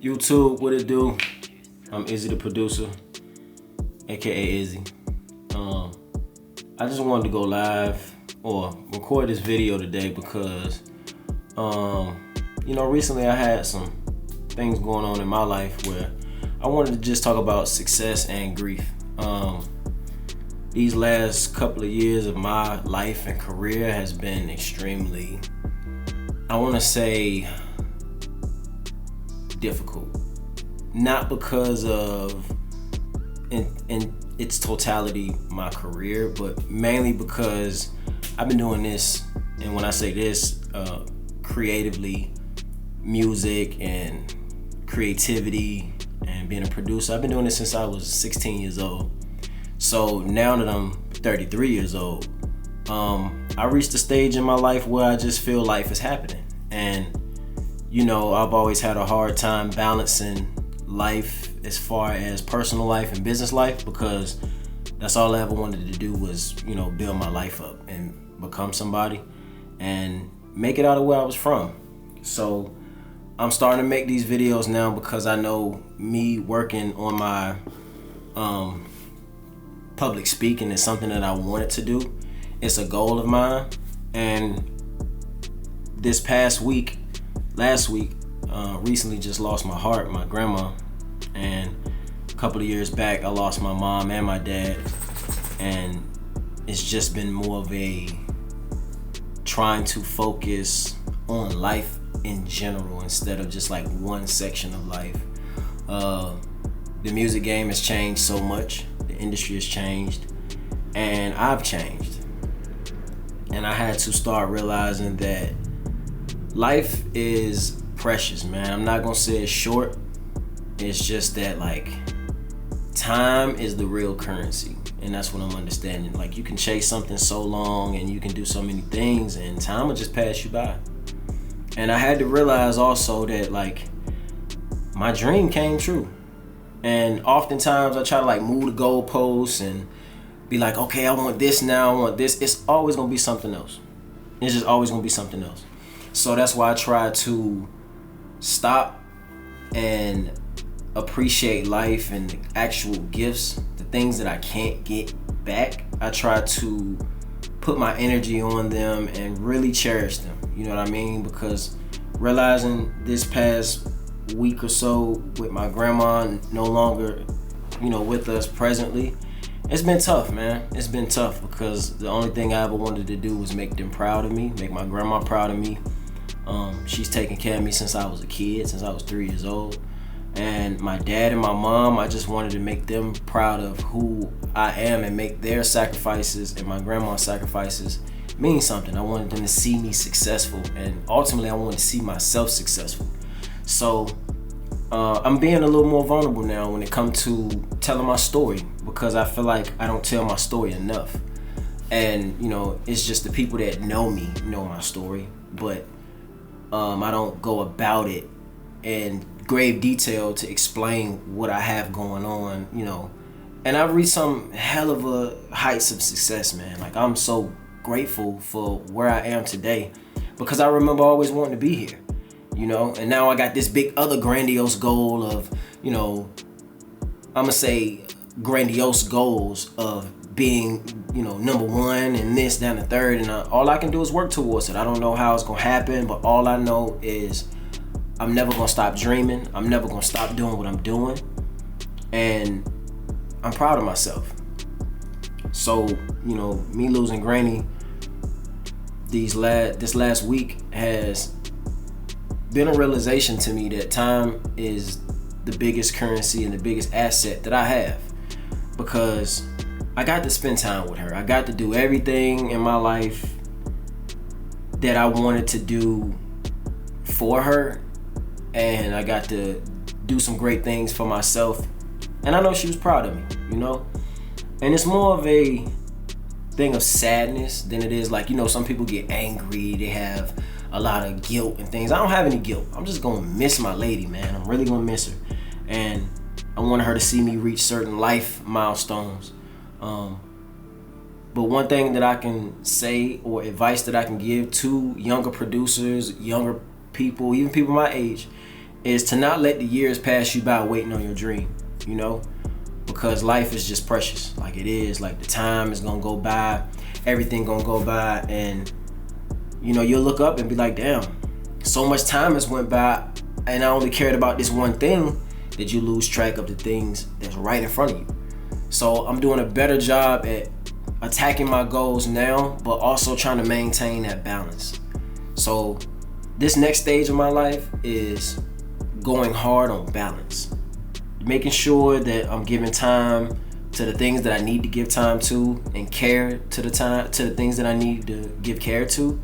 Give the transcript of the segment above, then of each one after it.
YouTube, what it do? I'm iZZE the producer, aka iZZE. I just wanted to go live or record this video today because, recently I had some things going on in my life where I wanted to just talk about success and grief. These last couple of years of my life and career has been extremely, I want to say, difficult. Not because of in its totality my career, but mainly because I've been doing this, and when I say this, creatively, music and creativity and being a producer, I've been doing this since I was 16 years old. So now that I'm 33 years old, I reached a stage in my life where I just feel life is happening. And I've always had a hard time balancing life as far as personal life and business life, because that's all I ever wanted to do was, build my life up and become somebody and make it out of where I was from. So I'm starting to make these videos now because I know me working on my public speaking is something that I wanted to do. It's a goal of mine. And this past week, recently just lost my grandma, and a couple of years back I lost my mom and my dad, and it's just been more of a trying to focus on life in general instead of just like one section of life. The music game has changed so much, the industry has changed, and I've changed, and I had to start realizing that life is precious, man. I'm not gonna say it's short. It's just that time is the real currency, and that's what I'm understanding. Like, you can chase something so long and you can do so many things and time will just pass you by. And I had to realize also that my dream came true. And oftentimes I try to move the goalposts and be like, okay, I want this now, I want this. It's always gonna be something else. It's just always gonna be something else. So that's why I try to stop and appreciate life and the actual gifts, the things that I can't get back. I try to put my energy on them and really cherish them. You know what I mean? Because realizing this past week or so with my grandma no longer, with us presently, it's been tough, man. It's been tough because the only thing I ever wanted to do was make them proud of me, make my grandma proud of me. She's taken care of me since I was a kid, since I was 3 years old. And my dad and my mom, I just wanted to make them proud of who I am and make their sacrifices and my grandma's sacrifices mean something. I wanted them to see me successful, and ultimately I wanted to see myself successful. So I'm being a little more vulnerable now when it comes to telling my story, because I feel like I don't tell my story enough. And it's just the people that know me know my story, but I don't go about it in grave detail to explain what I have going on, And I've reached some hell of a heights of success, man. I'm so grateful for where I am today, because I remember always wanting to be here, And now I got this big other grandiose goal of, I'm gonna say grandiose goals of being, number one and this, down the third, and all I can do is work towards it. I don't know how it's gonna happen, but all I know is I'm never gonna stop dreaming. I'm never gonna stop doing what I'm doing, and I'm proud of myself. So, me losing Granny this last week has been a realization to me that time is the biggest currency and the biggest asset that I have, because I got to spend time with her. I got to do everything in my life that I wanted to do for her, and I got to do some great things for myself, and I know she was proud of me, And it's more of a thing of sadness than it is some people get angry, they have a lot of guilt and things. I don't have any guilt. I'm just gonna miss my lady, man. I'm really gonna miss her, and I want her to see me reach certain life milestones. But one thing that I can say, or advice that I can give to younger producers, younger people, even people my age, is to not let the years pass you by waiting on your dream, you know? Because life is just precious. Like it is. Like the time is gonna go by, everything gonna go by, and you know, you'll look up and be like, damn, so much time has went by and I only cared about this one thing, that you lose track of the things that's right in front of you. So I'm doing a better job at attacking my goals now, but also trying to maintain that balance. So this next stage of my life is going hard on balance, making sure that I'm giving time to the things that I need to give time to, and care to the things that I need to give care to,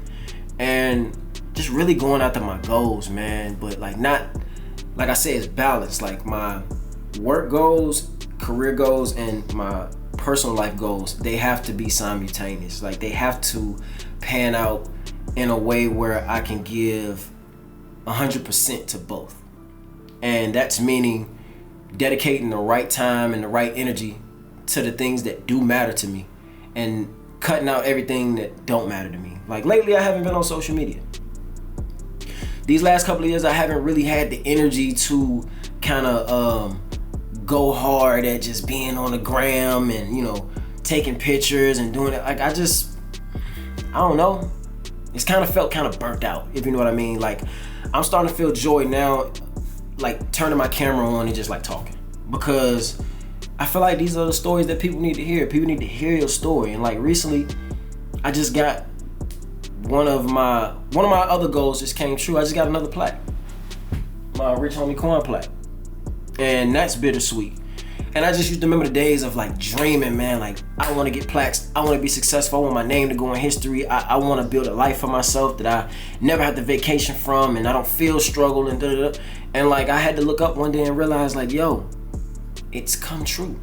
and just really going after my goals, man. But like I said, it's balance. Like my work goals, career goals, and my personal life goals, they have to be simultaneous. Like they have to pan out in a way where I can give 100% to both. And that's meaning dedicating the right time and the right energy to the things that do matter to me, and cutting out everything that don't matter to me. Like lately I haven't been on social media. These last couple of years I haven't really had the energy to kind of go hard at just being on the gram and, you know, taking pictures and doing it. Like I don't know. It's kind of felt kind of burnt out, if you know what I mean. Like I'm starting to feel joy now, like turning my camera on and just like talking, because I feel like these are the stories that people need to hear. People need to hear your story. And like recently, I just got one of my other goals just came true. I just got another plaque, my Rich Homie Corn plaque, and that's bittersweet. And I just used to remember the days of like dreaming, man. Like I want to get plaques. I want to be successful. I want my name to go in history. I want to build a life for myself that I never have to vacation from, and I don't feel struggle and da-da-da. And like I had to look up one day and realize like, yo, it's come true.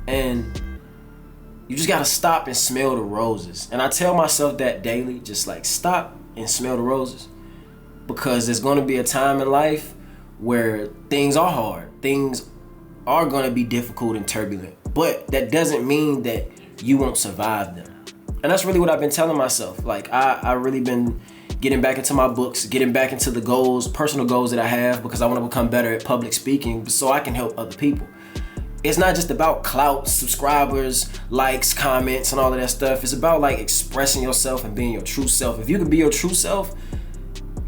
And you just gotta stop and smell the roses. And I tell myself that daily, just like stop and smell the roses. Because there's gonna be a time in life where things are hard. Things are gonna be difficult and turbulent. But that doesn't mean that you won't survive them. And that's really what I've been telling myself. Like I really been getting back into my books, getting back into the goals, personal goals that I have, because I want to become better at public speaking so I can help other people. It's not just about clout, subscribers, likes, comments, and all of that stuff. It's about like expressing yourself and being your true self. If you can be your true self,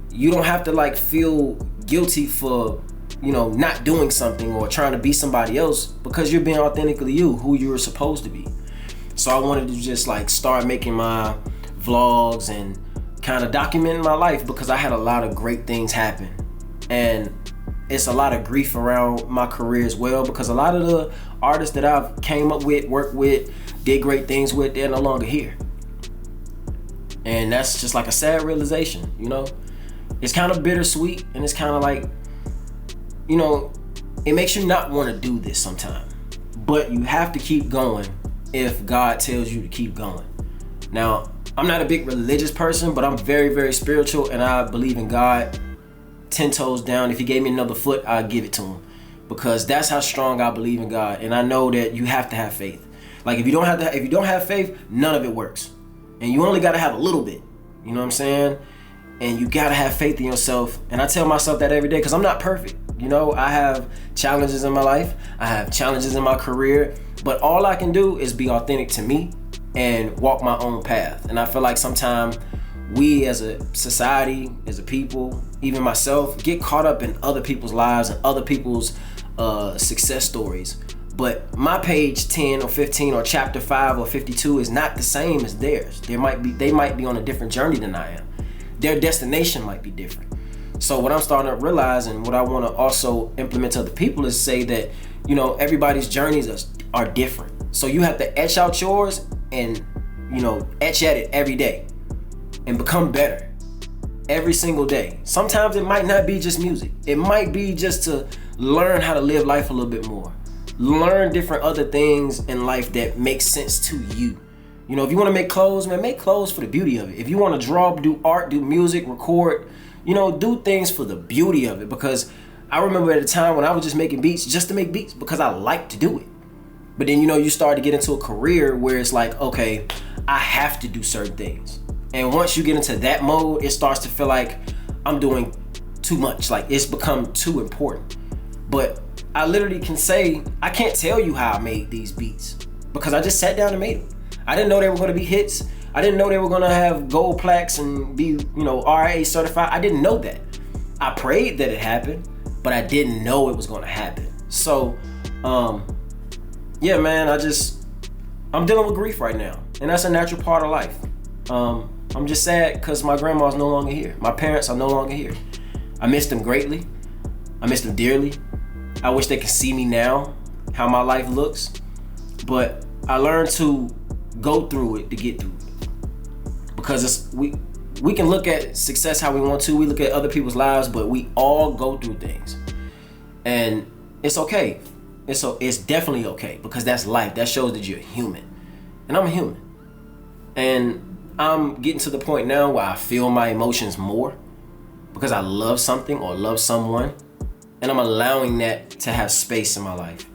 you don't have to like feel guilty for, you know, not doing something or trying to be somebody else, because you're being authentically you, who you were supposed to be. So I wanted to just like start making my vlogs and kind of documenting my life, because I had a lot of great things happen. And it's a lot of grief around my career as well, because a lot of the artists that I've came up with, worked with, did great things with, they're no longer here. And that's just like a sad realization, you know? It's kind of bittersweet, and it's kind of like, you know, it makes you not want to do this sometimes. But you have to keep going if God tells you to keep going. Now, I'm not a big religious person, but I'm very, very spiritual, and I believe in God 10 toes down. If he gave me another foot, I'd give it to him, because that's how strong I believe in God. And I know that you have to have faith. Like if you don't have faith, none of it works. And you only got to have a little bit, you know what I'm saying? And you got to have faith in yourself. And I tell myself that every day, because I'm not perfect. You know, I have challenges in my life. I have challenges in my career, but all I can do is be authentic to me and walk my own path. And I feel like sometimes we as a society, as a people, even myself, get caught up in other people's lives and other people's success stories. But my page 10 or 15 or chapter 5 or 52 is not the same as theirs. They might be on a different journey than I am. Their destination might be different. So what I'm starting to realize, and what I want to also implement to other people, is say that, you know, everybody's journeys are different. So you have to etch out yours and, you know, etch at it every day and become better every single day. Sometimes it might not be just music. It might be just to learn how to live life a little bit more. Learn different other things in life that make sense to you. You know, if you want to make clothes, man, make clothes for the beauty of it. If you want to draw, do art, do music, record, you know, do things for the beauty of it. Because I remember at a time when I was just making beats just to make beats because I like to do it. But then, you know, you start to get into a career where it's like, okay, I have to do certain things. And once you get into that mode, it starts to feel like I'm doing too much. Like, it's become too important. But I literally can say, I can't tell you how I made these beats because I just sat down and made them. I didn't know they were going to be hits. I didn't know they were going to have gold plaques and be, RIA certified. I didn't know that. I prayed that it happened, but I didn't know it was going to happen. So, yeah, man, I'm dealing with grief right now, and that's a natural part of life. I'm just sad because my grandma's no longer here. My parents are no longer here. I miss them greatly. I miss them dearly. I wish they could see me now, how my life looks. But I learned to go through it to get through it. Because we can look at success how we want to. We look at other people's lives, but we all go through things. And it's okay. It's definitely okay because that's life. That shows that you're human. And I'm a human. And I'm getting to the point now where I feel my emotions more because I love something or love someone. And I'm allowing that to have space in my life.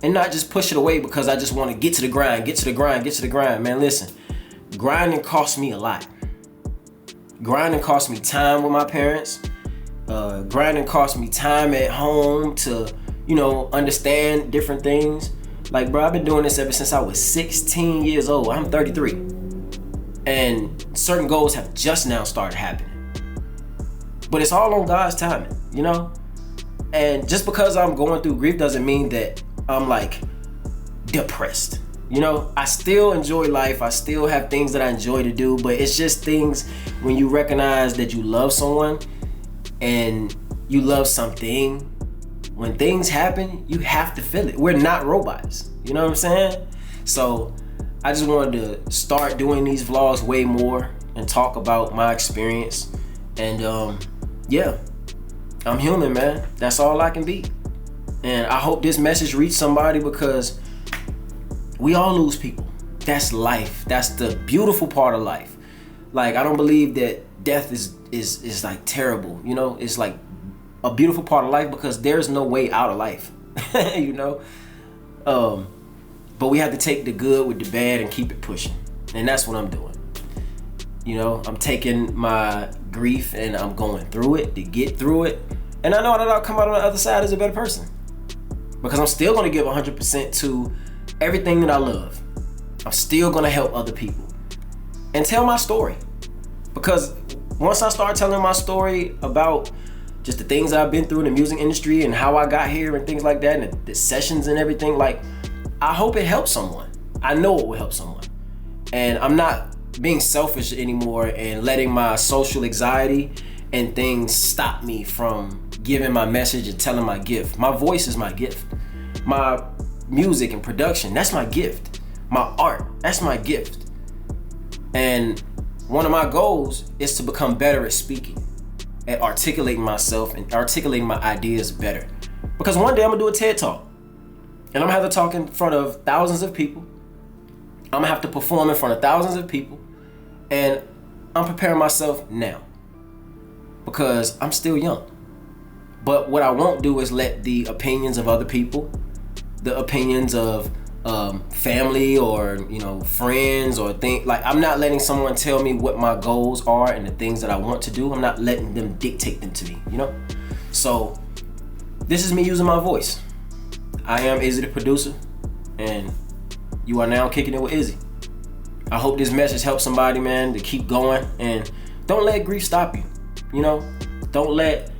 And not just push it away because I just want to get to the grind. Man, listen, grinding costs me a lot. Grinding costs me time with my parents. Grinding costs me time at home to, understand different things. Like, bro, I've been doing this ever since I was 16 years old. I'm 33. And certain goals have just now started happening. But it's all on God's timing, And just because I'm going through grief doesn't mean that I'm like depressed. I still enjoy life. I still have things that I enjoy to do, but it's just things when you recognize that you love someone and you love something. When things happen, you have to feel it. We're not robots. You know what I'm saying? So I just wanted to start doing these vlogs way more and talk about my experience. And yeah, I'm human, man. That's all I can be. And I hope this message reached somebody because we all lose people. That's life. That's the beautiful part of life. Like, I don't believe that death is like terrible. It's like a beautiful part of life because there's no way out of life. But we have to take the good with the bad and keep it pushing. And that's what I'm doing. I'm taking my grief and I'm going through it to get through it. And I know that I'll come out on the other side as a better person. Because I'm still going to give 100% to everything that I love. I'm still going to help other people. And tell my story. Because once I start telling my story about just the things I've been through in the music industry and how I got here and things like that and the sessions and everything, like, I hope it helps someone. I know it will help someone. And I'm not being selfish anymore and letting my social anxiety and things stop me from giving my message and telling my gift. My voice is my gift. My music and production, that's my gift. My art, that's my gift. And one of my goals is to become better at speaking, at articulating myself and articulating my ideas better. Because one day I'm gonna do a TED Talk. And I'm gonna have to talk in front of thousands of people. I'm gonna have to perform in front of thousands of people. And I'm preparing myself now. Because I'm still young. But what I won't do is let the opinions of other people, the opinions of family or friends or things, like, I'm not letting someone tell me what my goals are and the things that I want to do. I'm not letting them dictate them to me, So this is me using my voice. I am iZZE the producer, and you are now kicking it with iZZE. I hope this message helps somebody, man, to keep going, and don't let grief stop you. Don't let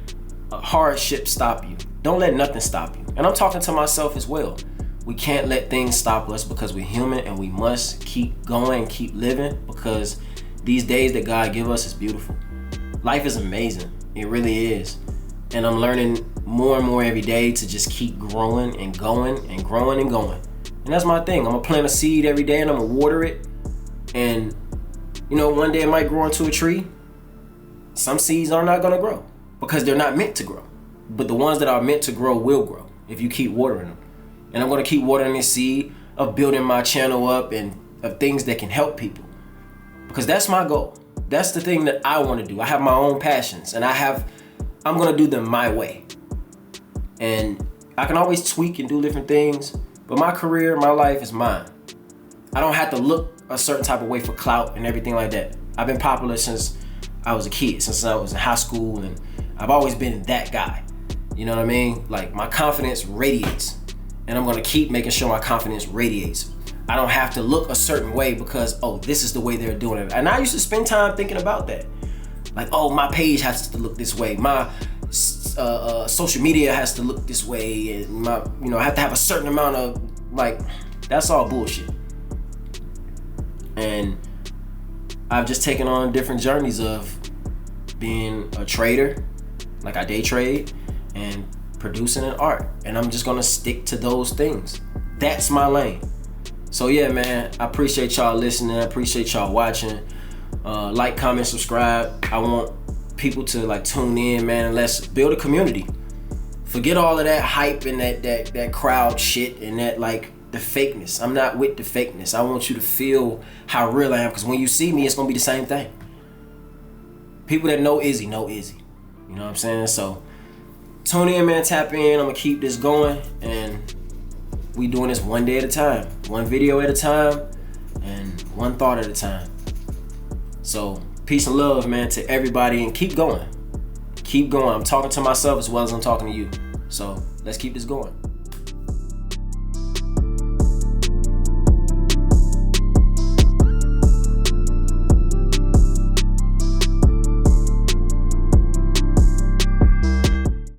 a hardship stop you. Don't let nothing stop you. And I'm talking to myself as well. We can't let things stop us because we're human, and we must keep going and keep living because these days that God give us is beautiful. Life is amazing. It really is. And I'm learning more and more every day to just keep growing and going and growing and going. And that's my thing. I'm gonna plant a seed every day and I'm gonna water it. And one day it might grow into a tree. Some seeds are not gonna grow because they're not meant to grow. But the ones that are meant to grow will grow if you keep watering them. And I'm gonna keep watering this seed of building my channel up and of things that can help people. Because that's my goal. That's the thing that I wanna do. I have my own passions and I'm gonna do them my way. And I can always tweak and do different things, but my career, my life is mine. I don't have to look a certain type of way for clout and everything like that. I've been popular since I was a kid, since I was in high school, and I've always been that guy. You know what I mean? Like, my confidence radiates, and I'm gonna keep making sure my confidence radiates. I don't have to look a certain way because, oh, this is the way they're doing it. And I used to spend time thinking about that. Like, oh, my page has to look this way. My social media has to look this way. And my, I have to have a certain amount of, like, that's all bullshit. And I've just taken on different journeys of being a trader, like I day trade, and producing an art. And I'm just gonna stick to those things. That's my lane. So yeah, man, I appreciate y'all listening. I appreciate y'all watching. Like, comment, subscribe. I want people to like tune in, man, and let's build a community. Forget all of that hype and that crowd shit and that, like, the fakeness. I'm not with the fakeness. I want you to feel how real I am, because when you see me, it's gonna be the same thing. People that know iZZE know iZZE. You know what I'm saying? So tune in, man, tap in. I'm gonna keep this going, and we doing this one day at a time, one video at a time, and one thought at a time. So peace and love, man, to everybody, and keep going. Keep going. I'm talking to myself as well as I'm talking to you. So let's keep this going.